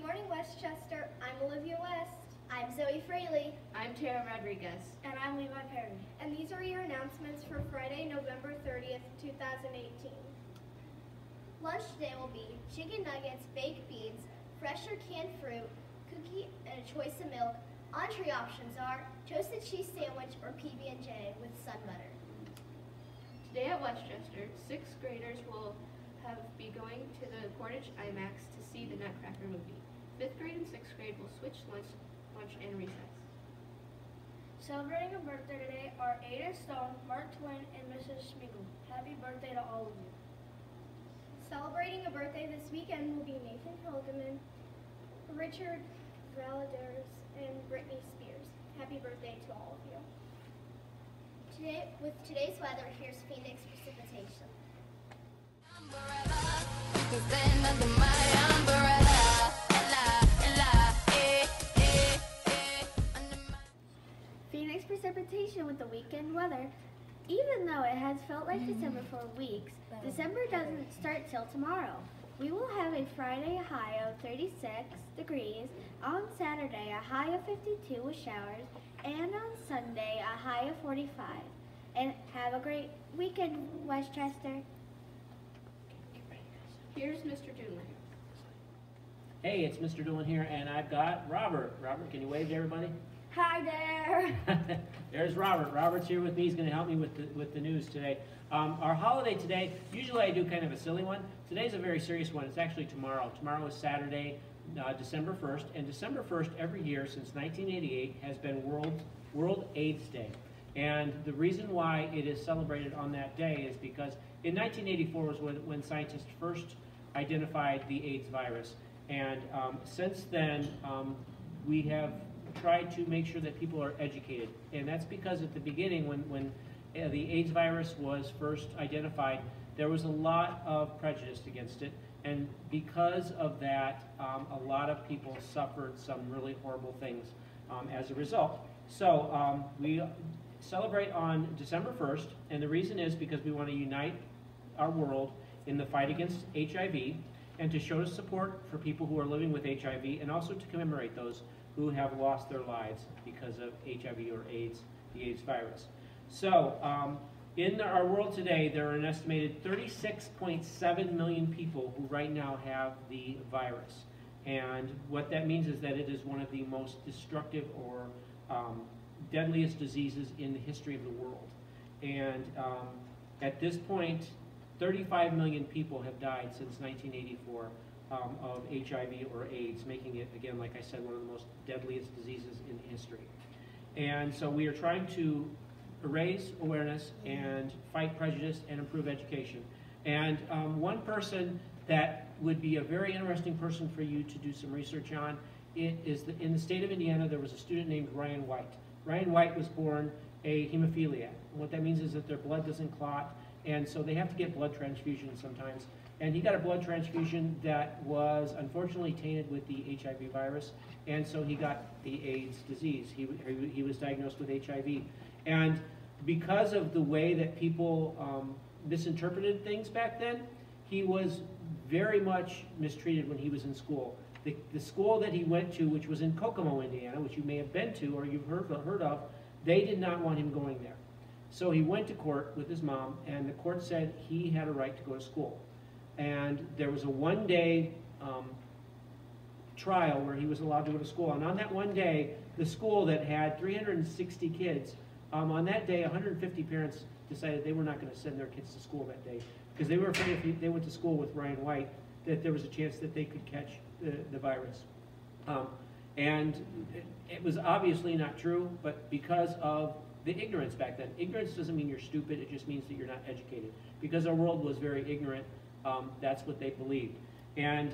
morning, Westchester. I'm Olivia West. I'm Zoe Fraley. I'm Tara Rodriguez. And I'm Levi Perry. And these are your announcements for Friday, November 30th, 2018. Lunch today will be chicken nuggets, baked beans, fresh or canned fruit, cookie, and a choice of milk. Entree options are toasted cheese sandwich or PB&J with sun butter. Today at Westchester, 6th graders will be going to the Portage IMAX to see the Nutcracker movie. 5th grade and 6th grade will switch lunch and recess. Celebrating a birthday today are Aiden Stone, Mark Twain, and Mrs. Schmiegel. Happy birthday to all of you. Celebrating a birthday this weekend will be Nathan Hilgeman, Richard Valaders, and Britney Spears. Happy birthday to all of you. With today's weather, here's Phoenix precipitation. Phoenix precipitation with the weekend weather. Even though it has felt like December for weeks, December doesn't start till tomorrow. We will have a Friday high of 36 degrees, on Saturday a high of 52 with showers, and on Sunday a high of 45. And have a great weekend, Westchester. Here's Mr. Doolin. Hey, it's Mr. Doolin here, and I've got Robert. Robert, can you wave to everybody? Hi there. There's Robert. Robert's here with me. He's going to help me with the news today. Our holiday today, usually I do kind of a silly one. Today's a very serious one. It's actually tomorrow. Tomorrow is Saturday, December 1st, and December 1st every year since 1988 has been World AIDS Day. And the reason why it is celebrated on that day is because in 1984 was when scientists first identified the AIDS virus. And since then, we have tried to make sure that people are educated. And that's because at the beginning, when the AIDS virus was first identified, there was a lot of prejudice against it. And because of that, a lot of people suffered some really horrible things as a result. So we celebrate on December 1st, and the reason is because we want to unite our world in the fight against HIV and to show support for people who are living with HIV and also to commemorate those who have lost their lives because of HIV or AIDS, the AIDS virus. So in our world today, there are an estimated 36.7 million people who right now have the virus. And what that means is that it is one of the most destructive or deadliest diseases in the history of the world. And at this point, 35 million people have died since 1984 of HIV or AIDS, making it, again, like I said, one of the most deadliest diseases in history. And so we are trying to raise awareness and fight prejudice and improve education. And one person that would be a very interesting person for you to do some research on, it is in the state of Indiana, there was a student named Ryan White. Ryan White was born a hemophiliac. And what that means is that their blood doesn't clot, and so they have to get blood transfusions sometimes. And he got a blood transfusion that was unfortunately tainted with the HIV virus, and so he got the AIDS disease. He was diagnosed with HIV. And because of the way that people misinterpreted things back then, he was very much mistreated when he was in school. The school that he went to, which was in Kokomo, Indiana, which you may have been to or you've heard of, they did not want him going there. So he went to court with his mom, and the court said he had a right to go to school. And there was a one-day trial where he was allowed to go to school. And on that one day, the school that had 360 kids, on that day, 150 parents decided they were not going to send their kids to school that day because they were afraid if they went to school with Ryan White that there was a chance that they could catch the virus. And it was obviously not true, but because of the ignorance back then. Ignorance doesn't mean you're stupid, it just means that you're not educated. Because our world was very ignorant, that's what they believed. And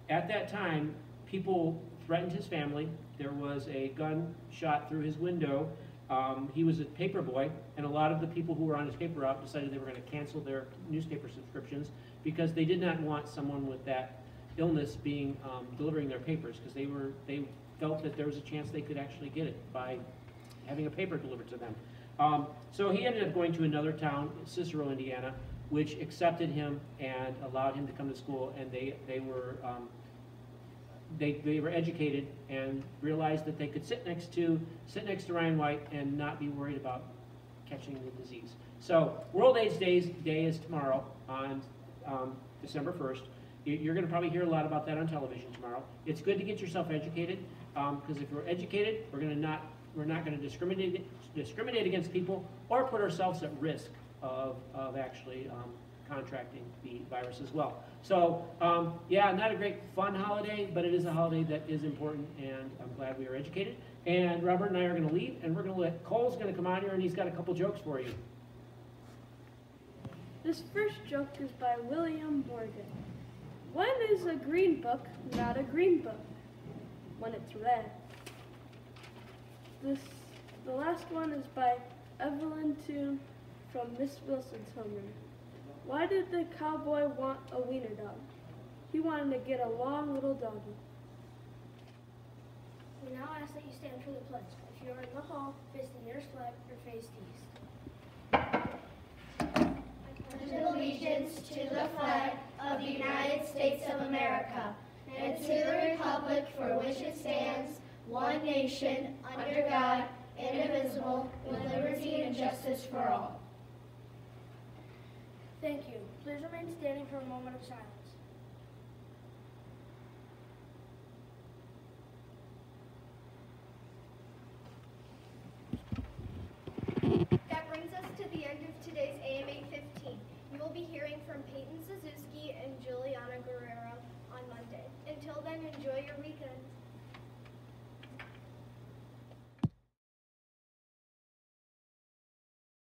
at that time, people threatened his family. There was a gun shot through his window. He was a paper boy, and a lot of the people who were on his paper route decided they were going to cancel their newspaper subscriptions because they did not want someone with that illness being delivering their papers, because they felt that there was a chance they could actually get it by having a paper delivered to them. So he ended up going to another town, Cicero, Indiana, which accepted him and allowed him to come to school, and they were they were educated and realized that they could sit next to Ryan White and not be worried about catching the disease. So World AIDS Day is tomorrow on December 1st. You're going to probably hear a lot about that on television tomorrow. It's good to get yourself educated, because if we're educated, we're not going to discriminate against people or put ourselves at risk of actually contracting the virus as well. So yeah, not a great fun holiday, but it is a holiday that is important, and I'm glad we are educated. And Robert and I are going to leave, and we're going to let Cole's going to come on here, and he's got a couple jokes for you. This first joke is by William Morgan. When is a green book not a green book? When it's red. The last one is by Evelyn Toon from Miss Wilson's homeroom. Why did the cowboy want a wiener dog? He wanted to get a long little doggy. We now ask that you stand for the pledge. If you are in the hall, face the nearest flag or face east. Allegiance to the flag of the United States of America and to the republic for which it stands, one nation, under God, indivisible, with liberty and justice for all. Thank you. Please remain standing for a moment of silence.